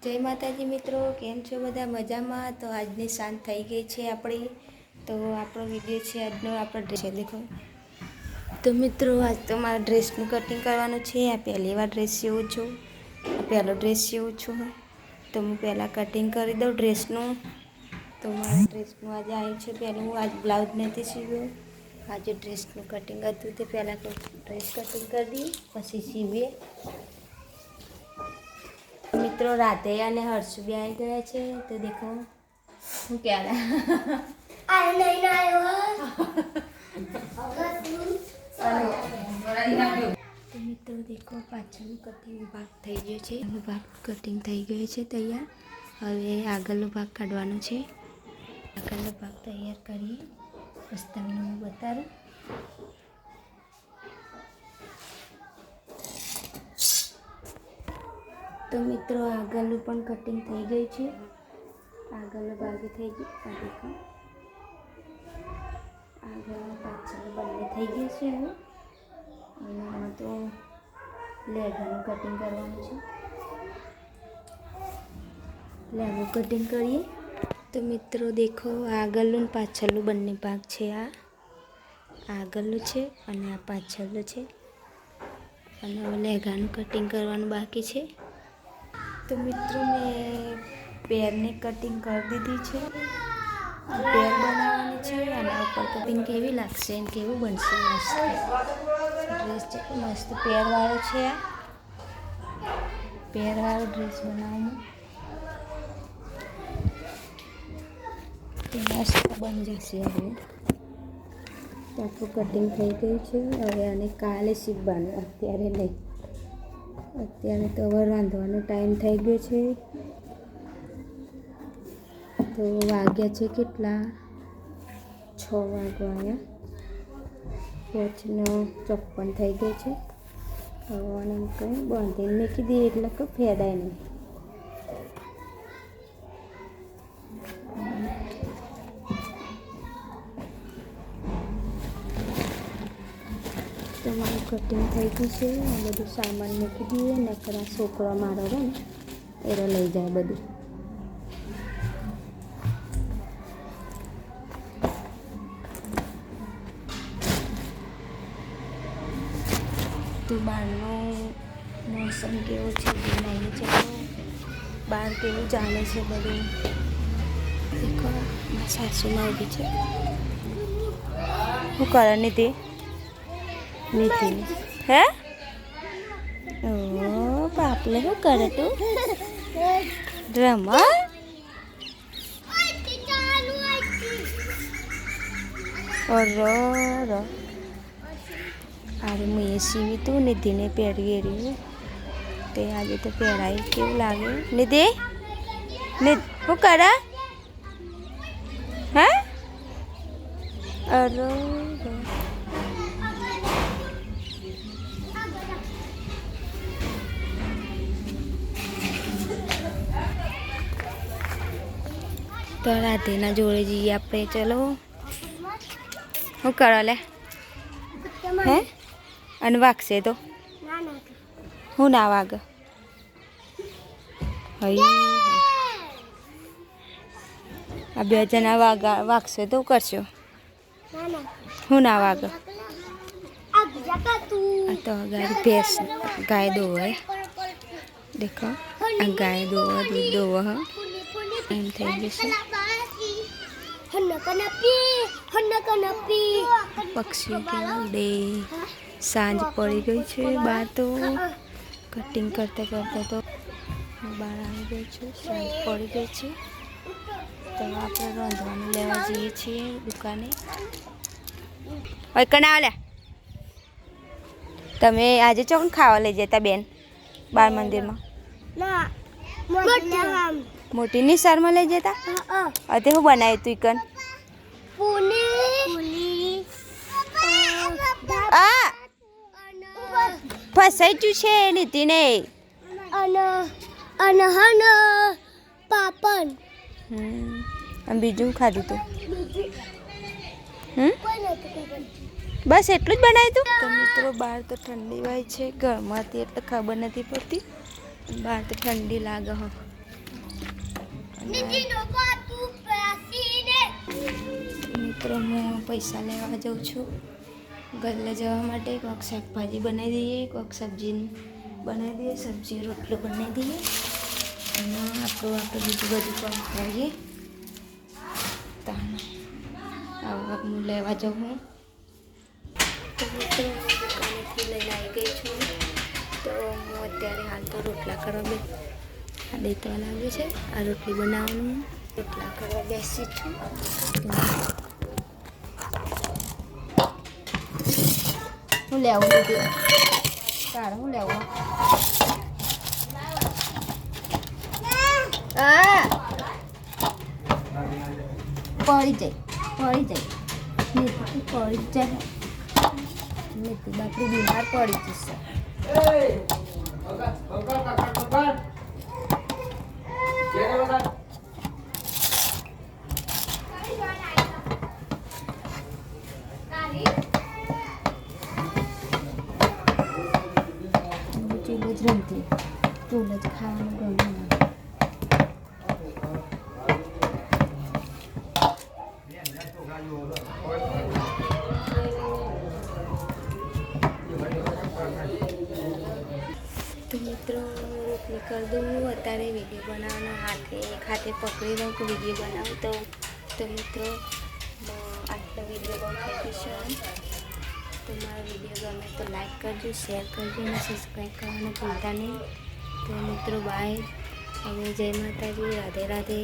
જય માતાજી મિત્રો, કેમ છો બધા? મજામાં? તો આજની સાંજ થઈ ગઈ છે આપણી. તો આપણો વિડીયો છે આજનો, આપણો ડ્રેસ છે દેખો. તો મિત્રો આજ તો મારા ડ્રેસનું કટિંગ કરવાનું છે. આ પહેલી વાર ડ્રેસ સીવું છું, આ પહેલો ડ્રેસ સીવું છું. તો હું પહેલાં કટિંગ કરી દઉં ડ્રેસનું. તો મારા ડ્રેસનું આજે આવ્યું છે પહેલું. હું આજ બ્લાઉઝ નથી સીવ્યો, આજે ડ્રેસનું કટિંગ હતું. તે પહેલાં ડ્રેસ કટિંગ કરી દઈએ પછી સીવીએ. મિત્રો રાધે અને હર્ષુ બી આવી ગયા છે. તો દેખો હું ક્યારે તો મિત્રો દેખો પાછળનું કટિંગ ભાગ થઈ ગયો છે. એનો ભાગ કટિંગ થઈ ગયો છે તૈયાર. હવે આગળનો ભાગ કાઢવાનો છે. આગળનો ભાગ તૈયાર કરીએ પછી તમને હું બતાવું. તો મિત્રો આગળનું પણ કટિંગ થઈ ગયું છે. આગળનો ભાગ થઈ ગયો, આ દેખો આગળનો પાછળ બંને થઈ ગયું છે. હવે અને આમાં તો લેગાનું કટિંગ કરવાનું છે. લેગો કટિંગ કરીએ. તો મિત્રો દેખો આગળનું ને પાછળનું બંને ભાગ છે. આ આગળનું છે અને આ પાછળનું છે. અને હવે લેગાનું કટિંગ કરવાનું બાકી છે. તો મિત્રો મેં પેરની કટિંગ કરી દીધી છે. પેર બનાવવાની છે. આના ઉપર કટિંગ કેવી લાગશે અને કેવું બનશે. મસ્ત ડ્રેસ છે, મસ્ત પેરવાળો છે. આ પેરવાળો ડ્રેસ બનાવવાનો મસ્ત બની જશે. હવે તો આપણું કટિંગ થઈ ગયું છે. હવે આને કાલે સીવવાનું, અત્યારે નહીં. અત્યારે તો હવે રાંધવાનો ટાઈમ થઈ ગયો છે. તો વાગ્યા છે કેટલા? 6 વાગ્યા. 5:54 થઈ ગઈ છે. હવે આને કંઈ બાંધીને મૂકી દઈએ એટલે કે ફેદાય નહીં. તમારું કટિંગ થઈ ગયું છે. આ બધું સામાન મૂકી દઈએ. નકરા છોકરા મારો રહે ને એને લઈ જાય બધું. તો બહારનું મોસમ કેવું છે નહીં છે, બહાર કેવું ચાલે છે બધું દેખો. સાસુમાં ઊભી છે. શું કરે નીતિ? નીતિ હે ઓ બાપલે શું કરે તું? રમા અરે મેં સીવી તું નિધિને પહેરી રહ્યું તે આજે તો પહેરાય. કેવું લાગે નિધિ? શું કરે? હે અરે તો રાધેના જોડે જઈએ આપણે. ચલો શું કરો લે? હે અને વાગશે તો હું ના વાગ? આ 2 જણા વાગશે તો કરશો? હું ના વાગ? આ તો ભેંસ ગાય દોવે દેખો. આ ગાય દોવા દૂધ દોવા હ એમ થઈ જશે. પક્ષીઓ કેવા ઉડે. સાંજ પડી ગઈ છે. બહાર તો કટિંગ કરતા કરતા તો બહાર આવી ગઈ છું. સાંજ પડી ગઈ છે. તો આપણે રાંધવાનું લેવા જઈએ છીએ દુકાને. હવે કના લે તમે આજે ચોકન ખાવા લઈ જતા બેન બાળ મંદિરમાં? મોટી નિસારમાં લઈ જતા? તે શું બનાવ્યું તું કન? આ ફસાઈ ગયું છે નીતિને. પાપડ અને બીજું ખાધું તું? બસ એટલું જ બનાવ્યું તું? તો મિત્રો બહાર તો ઠંડી હોય છે, ઘરમાંથી એટલે ખબર નથી પડતી. બહાર તો ઠંડી લાગે. મિત્રો હું પૈસા લેવા જાઉં છું ઘરે જવા માટે. કોઈક શાકભાજી બનાવી દઈએ, કોઈક સબ્જી બનાવી દઈએ, સબ્જી રોટલો બનાવી દઈએ અને આપણે બીજું બધું કામ કરીએ. આવું હું લેવા જાઉં હું. તો મિત્રો દુકાનેથી લઈને આવી ગઈ છું. તો હું અત્યારે હાલ તો રોટલા કરવા દેતવા લાગ્યું છે. આ રોટલી બનાવવાનું રોટલા કરવા બેસી છું. હું લેવું બધું તારે હું લેવું પડી જાય નીતિ બાપડી બીમાર પડી જશે. ચૂલો જ રમતી, ચૂલો જ ખાવાનું ગમે. તો મિત્રો રોટલી કરી દઉં. અત્યારે વિડીયો બનાવવાનો એક હાથે પકડી દઉં કે વિડીયો બનાવું તો મિત્રો આટલો વિડીયો બહુ થઈ ગયો છે. તો મારો વિડીયો ગમે તો લાઈક કરજો, શેર કરજો અને સબસ્ક્રાઈબ કરવાનું ભૂલતા નહીં. તો મિત્રો બાય. હવે જય માતાજી, રાધે રાધે.